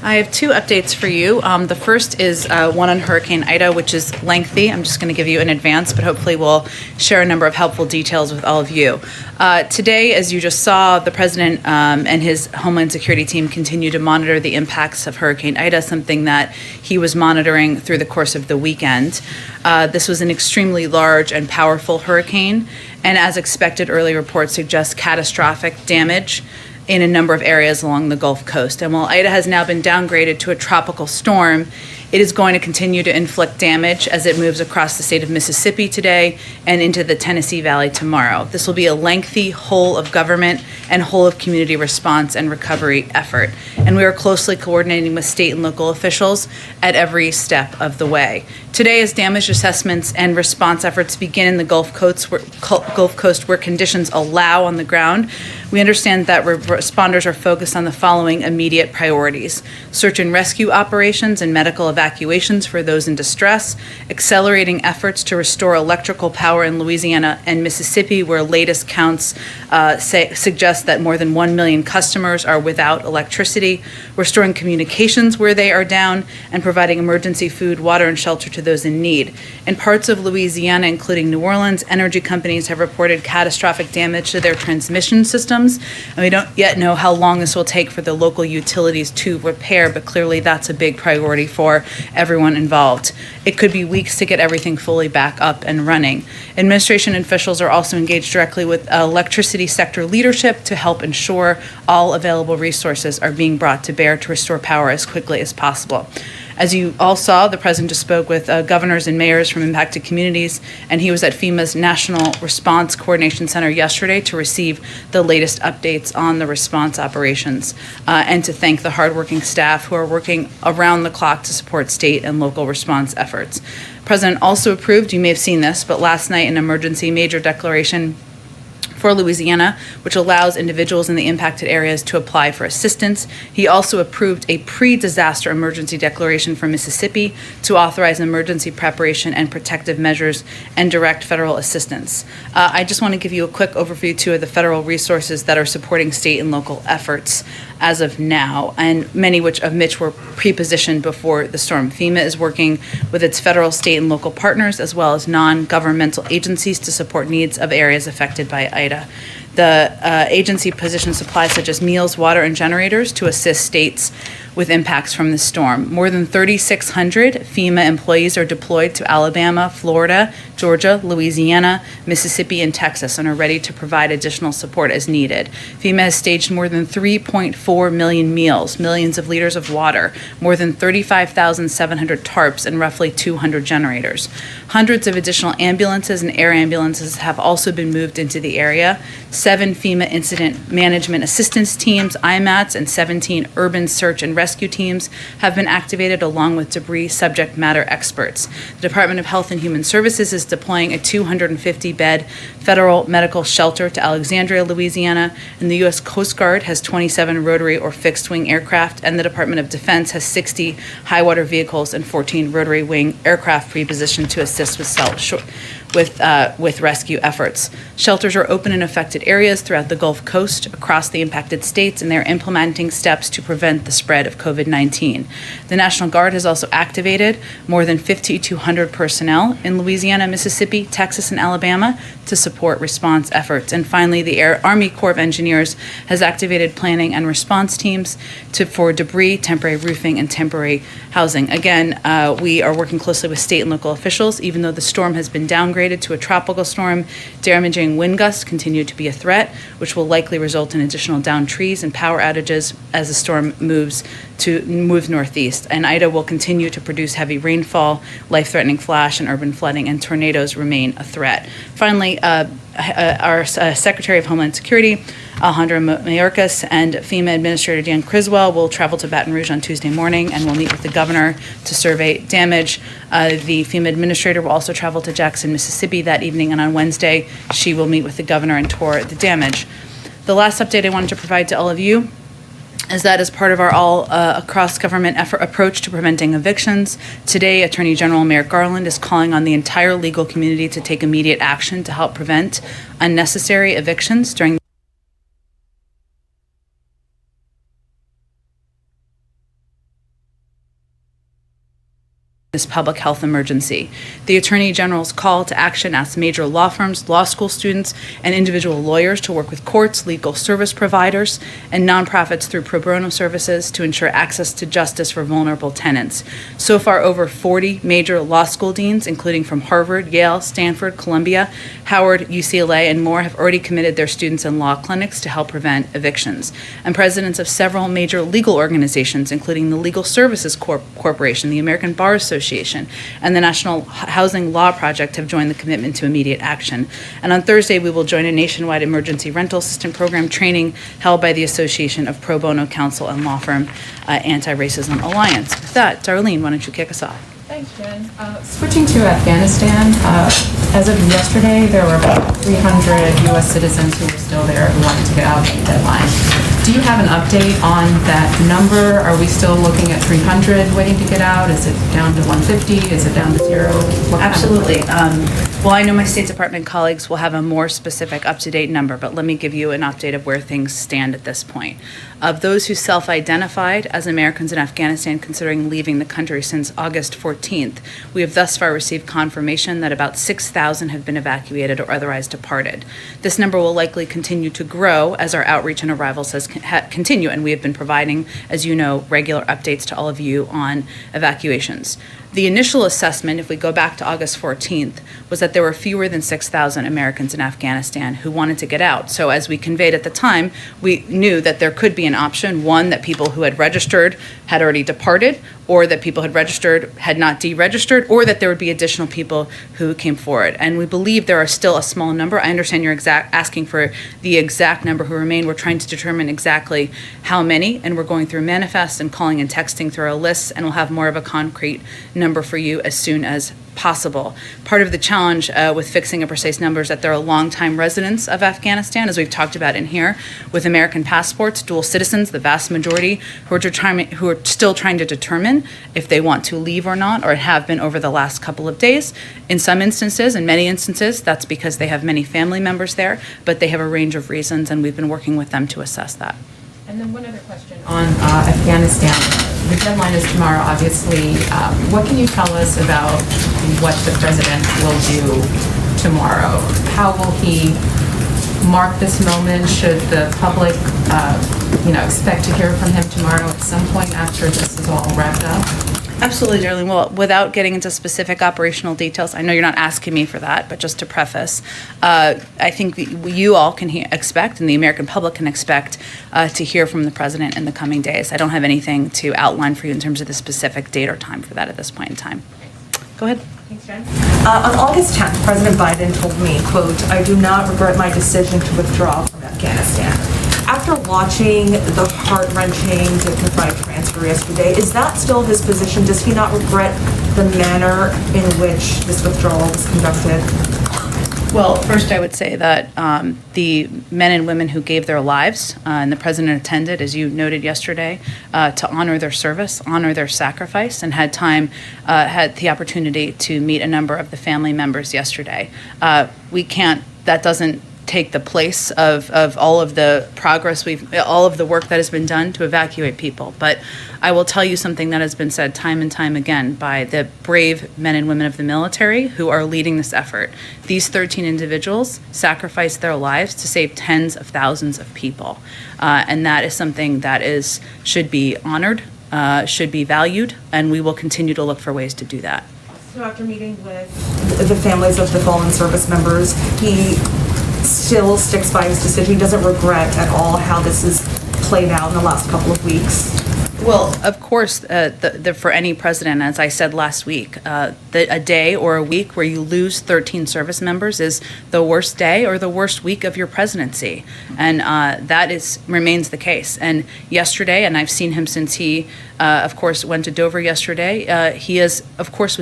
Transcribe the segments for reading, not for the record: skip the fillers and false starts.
I have two updates for you. The first is one on Hurricane Ida, which is lengthy. I'm just going to give you in advance, but hopefully we'll share a number of helpful details with all of you. Today, as you just saw, the President and his Homeland Security team continue to monitor the impacts of Hurricane Ida, something that he was monitoring through the course of the weekend. This was an extremely large and powerful hurricane, and as expected, early reports suggest catastrophic damage in a number of areas along the Gulf Coast. And while Ida has now been downgraded to a tropical storm, it is going to continue to inflict damage as it moves across the state of Mississippi today and into the Tennessee Valley tomorrow. This will be a lengthy whole of government and whole of community response and recovery effort. And we are closely coordinating with state and local officials at every step of the way. Today, as damage assessments and response efforts begin in the Gulf Coast where conditions allow on the ground, we understand that responders are focused on the following immediate priorities: search and rescue operations and medical evacuations for those in distress, accelerating efforts to restore electrical power in Louisiana and Mississippi, where latest counts suggest that more than 1 million customers are without electricity, restoring communications where they are down, and providing emergency food, water, and shelter to those in need. In parts of Louisiana, including New Orleans, energy companies have reported catastrophic damage to their transmission systems, and we don't yet know how long this will take for the local utilities to repair, but clearly that's a big priority for everyone involved. It could be weeks to get everything fully back up and running. Administration officials are also engaged directly with electricity sector leadership to help ensure all available resources are being brought to bear to restore power as quickly as possible. As you all saw, the President just spoke with governors and mayors from impacted communities, and he was at FEMA's National Response Coordination Center yesterday to receive the latest updates on the response operations and to thank the hardworking staff who are working around the clock to support state and local response efforts. The President also approved, you may have seen this, but last night an emergency major declaration for Louisiana, which allows individuals in the impacted areas to apply for assistance. He also approved a pre-disaster emergency declaration for Mississippi to authorize emergency preparation and protective measures and direct federal assistance. I just want to give you a quick overview, too, of the federal resources that are supporting state and local efforts as of now, and many of which were pre-positioned before the storm. FEMA is working with its federal, state, and local partners, as well as non-governmental agencies to support needs of areas affected by Ida. The agency positions supplies such as meals, water, and generators to assist states with impacts from the storm. More than 3,600 FEMA employees are deployed to Alabama, Florida, Georgia, Louisiana, Mississippi, and Texas, and are ready to provide additional support as needed. FEMA has staged more than 3.4 million meals, millions of liters of water, more than 35,700 tarps, and roughly 200 generators. Hundreds of additional ambulances and air ambulances have also been moved into the area. 7 FEMA Incident Management Assistance Teams, IMATs, and 17 Urban Search and Rescue Teams have been activated, along with debris subject matter experts. The Department of Health and Human Services is deploying a 250-bed federal medical shelter to Alexandria, Louisiana, and the U.S. Coast Guard has 27 rotary or fixed-wing aircraft, and the Department of Defense has 60 high-water vehicles and 14 rotary-wing aircraft pre-positioned to assist with rescue efforts. Shelters are open in affected areas throughout the Gulf Coast, across the impacted states, and they're implementing steps to prevent the spread of COVID-19. The National Guard has also activated more than 5,200 personnel in Louisiana, Mississippi, Texas, and Alabama to support response efforts. And finally, the Army Corps of Engineers has activated planning and response teams for debris, temporary roofing, and temporary housing. Again, we are working closely with state and local officials. Even though the storm has been downgraded to a tropical storm, damaging wind gusts continue to be a threat, which will likely result in additional downed trees and power outages as the storm moves northeast. And Ida will continue to produce heavy rainfall, life-threatening flash and urban flooding, and tornadoes remain a threat. Finally, our Secretary of Homeland Security, Alejandro Mayorkas, and FEMA Administrator Dan Criswell will travel to Baton Rouge on Tuesday morning and will meet with the governor to survey damage. The FEMA Administrator will also travel to Jackson, Mississippi that evening, and on Wednesday she will meet with the governor and tour the damage. The last update I wanted to provide to all of you is that as part of our across government approach to preventing evictions, today Attorney General Merrick Garland is calling on the entire legal community to take immediate action to help prevent unnecessary evictions during the this public health emergency. The Attorney General's call to action asks major law firms, law school students, and individual lawyers to work with courts, legal service providers, and nonprofits through pro bono services to ensure access to justice for vulnerable tenants. So far, over 40 major law school deans, including from Harvard, Yale, Stanford, Columbia, Howard, UCLA, and more, have already committed their students in law clinics to help prevent evictions. And presidents of several major legal organizations, including the Legal Services Corporation, the American Bar Association, and the National Housing Law Project, have joined the commitment to immediate action. And on Thursday, we will join a nationwide emergency rental assistant program training held by the Association of Pro Bono Counsel and Law Firm Anti-Racism Alliance. With that, Darlene, why don't you kick us off? Thanks, Jen. Switching to Afghanistan, as of yesterday, there were about 300 U.S. citizens who were still there who wanted to get out by the deadline. Do you have an update on that number? Are we still looking at 300 waiting to get out? Is it down to 150? Is it down to zero? Absolutely. Well, I know my State Department colleagues will have a more specific, up-to-date number, but let me give you an update of where things stand at this point. Of those who self-identified as Americans in Afghanistan considering leaving the country since August 14th, we have thus far received confirmation that about 6,000 have been evacuated or otherwise departed. This number will likely continue to grow as our outreach and arrivals continue, and we have been providing, as you know, regular updates to all of you on evacuations. The initial assessment, if we go back to August 14th, was that there were fewer than 6,000 Americans in Afghanistan who wanted to get out. So as we conveyed at the time, we knew that there could be an option, one, that people who had registered had already departed, or that people had registered had not deregistered, or that there would be additional people who came forward. And we believe there are still a small number. I understand you're asking for the exact number who remain. We're trying to determine exactly how many, and we're going through manifests and calling and texting through our lists, and we'll have more of a concrete number for you as soon as possible. Part of the challenge with fixing a precise number is that there are longtime residents of Afghanistan, as we've talked about in here, with American passports, dual citizens, the vast majority, who are still trying to determine if they want to leave or not, or have been over the last couple of days. In some instances, in many instances, that's because they have many family members there, but they have a range of reasons, and we've been working with them to assess that. And then one other question on Afghanistan. The deadline is tomorrow, obviously. What can you tell us about what the president will do tomorrow? How will he mark this moment? Should the public, expect to hear from him tomorrow at some point after this is all wrapped up? Absolutely, Darlene. Well, without getting into specific operational details, I know you're not asking me for that, but just to preface, I think you all can expect, and the American public can expect, to hear from the president in the coming days. I don't have anything to outline for you in terms of the specific date or time for that at this point in time. Go ahead. Thanks, Jen. On August 10th, President Biden told me, quote, "I do not regret my decision to withdraw from Afghanistan." After watching the heart-wrenching dignified transfer yesterday, is that still his position? Does he not regret the manner in which this withdrawal was conducted? Well, first I would say that the men and women who gave their lives, and the president attended, as you noted yesterday, to honor their service, honor their sacrifice, and had the opportunity to meet a number of the family members yesterday. That doesn't take the place of all of the progress all of the work that has been done to evacuate people. But I will tell you something that has been said time and time again by the brave men and women of the military who are leading this effort. These 13 individuals sacrificed their lives to save tens of thousands of people. And that is something that should be honored, should be valued, and we will continue to look for ways to do that. So after meeting with the families of the fallen service members, he still sticks by his decision. He doesn't regret at all how this has played out in the last couple of weeks. Well, of course, for any president, as I said last week, a day or a week where you lose 13 service members is the worst day or the worst week of your presidency. And that remains the case. And yesterday, and I've seen him since he, of course, went to Dover yesterday, he was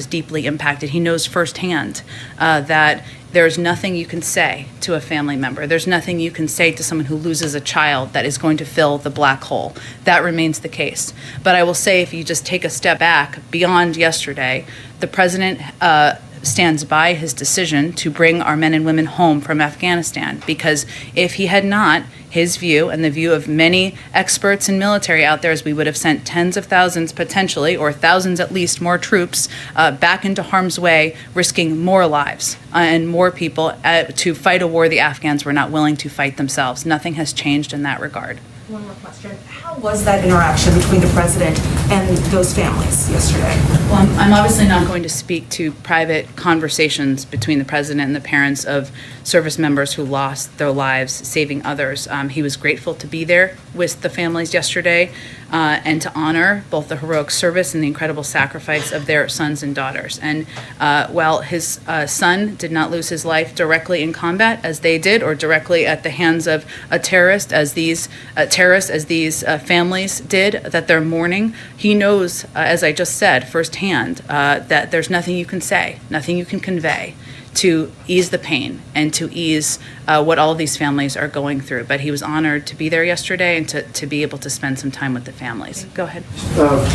deeply impacted. He knows firsthand that there's nothing you can say to a family member. There's nothing you can say to someone who loses a child that is going to fill the black hole. That remains the case. But I will say, if you just take a step back beyond yesterday, the president stands by his decision to bring our men and women home from Afghanistan, because if he had not, his view and the view of many experts and military out there is we would have sent tens of thousands potentially, or thousands at least, more troops back into harm's way, risking more lives and more people to fight a war the Afghans were not willing to fight themselves. Nothing has changed in that regard. One more question. How was that interaction between the president and those families yesterday? Well, I'm obviously not going to speak to private conversations between the president and the parents of service members who lost their lives saving others. He was grateful to be there with the families yesterday and to honor both the heroic service and the incredible sacrifice of their sons and daughters. And while his son did not lose his life directly in combat, as they did, or directly at the hands of a terrorist, as these families did, that they're mourning, he knows, as I just said firsthand, that there's nothing you can say, nothing you can convey to ease the pain and to ease what all of these families are going through. But he was honored to be there yesterday and to be able to spend some time with the families. Go ahead.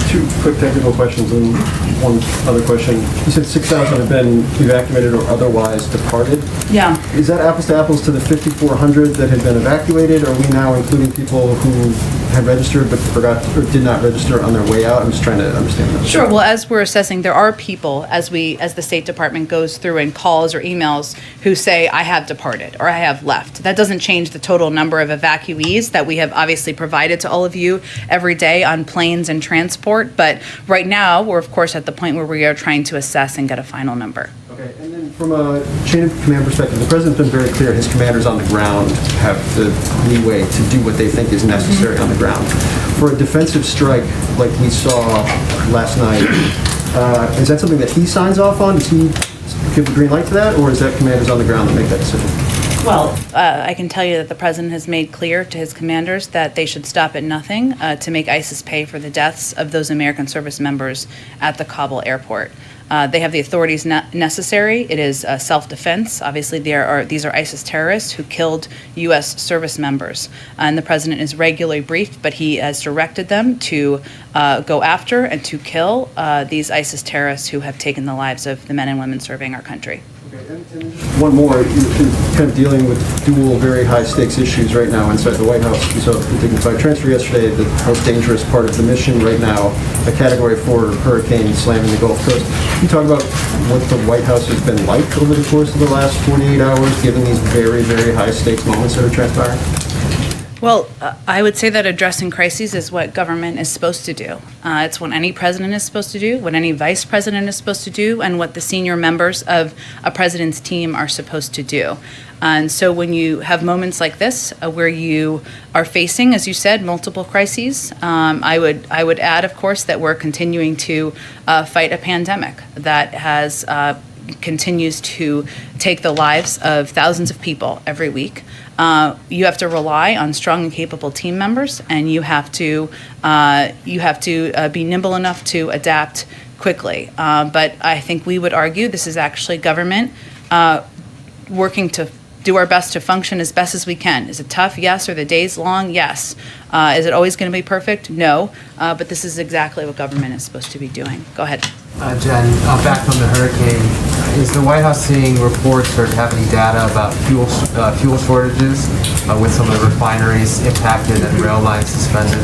Two quick technical questions and one other question. You said 6,000 have been evacuated or otherwise departed. Yeah. Is that apples to apples to the 5,400 that had been evacuated? Are we now including people who had registered but forgot or did not register on their way out? I'm just trying to understand that. Sure. Well, as we're assessing, there are people, as the State Department goes through and calls or emails, who say, I have departed or I have left. That doesn't change the total number of evacuees that we have obviously provided to all of you every day on planes and transport. But right now, we're of course at the point where we are trying to assess and get a final number. Okay, and then from a chain of command perspective, the president's been very clear his commanders on the ground have the leeway to do what they think is necessary on the ground. For a defensive strike like we saw last night, is that something that he signs off on? Does he give the green light to that, or is that commanders on the ground that make that decision? Well, I can tell you that the president has made clear to his commanders that they should stop at nothing to make ISIS pay for the deaths of those American service members at the Kabul airport. They have the authorities necessary. It is self-defense. Obviously, these are ISIS terrorists who killed U.S. service members. And the president is regularly briefed, but he has directed them to go after and to kill these ISIS terrorists who have taken the lives of the men and women serving our country. Okay, and one more, you're kind of dealing with dual, very high-stakes issues right now inside the White House. We saw the dignified transfer yesterday, the most dangerous part of the mission right now, a Category 4 hurricane slamming the Gulf Coast. Can you talk about what the White House has been like over the course of the last 48 hours, given these very, very high-stakes moments that are transpiring? Well, I would say that addressing crises is what government is supposed to do. It's what any president is supposed to do, what any vice president is supposed to do, and what the senior members of a president's team are supposed to do. And so when you have moments like this, where you are facing, as you said, multiple crises, I would add, of course, that we're continuing to fight a pandemic that has continues to take the lives of thousands of people every week. You have to rely on strong and capable team members, and you have to be nimble enough to adapt quickly. But I think we would argue this is actually government working to do our best to function as best as we can. Is it tough? Yes. Are the days long? Yes. Is it always going to be perfect? No. But this is exactly what government is supposed to be doing. Go ahead. Jen, back from the hurricane, is the White House seeing reports or have any data about fuel shortages with some of the refineries impacted and rail lines suspended?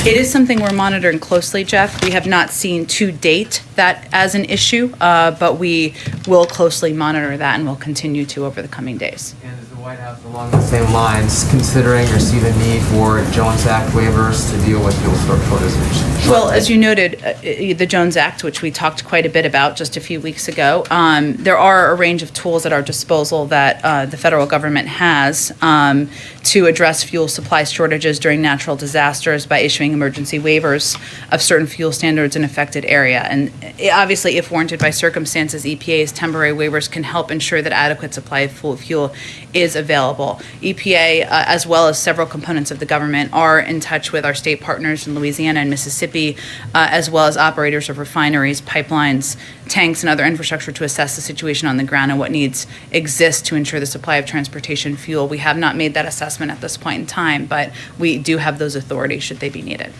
It is something we're monitoring closely, Jeff. We have not seen to date that as an issue, but we will closely monitor that and will continue to over the coming days. And is the White House along the same lines considering or see the need for Jones Act waivers to deal with fuel shortages? Well, as you noted, the Jones Act, which we talked quite a bit about just a few weeks ago, there are a range of tools at our disposal that the federal government has to address fuel supply shortages during natural disasters by issuing emergency waivers of certain fuel standards in affected area. And obviously, if warranted by circumstances, EPA's temporary waivers can help ensure that adequate supply of fuel is available. EPA, as well as several components of the government, are in touch with our state partners in Louisiana and Mississippi, as well as operators of refineries, pipelines, tanks, and other infrastructure to assess the situation on the ground and what needs exist to ensure the supply of transportation fuel. We have not made that assessment at this point in time, but we do have those authorities should they be needed.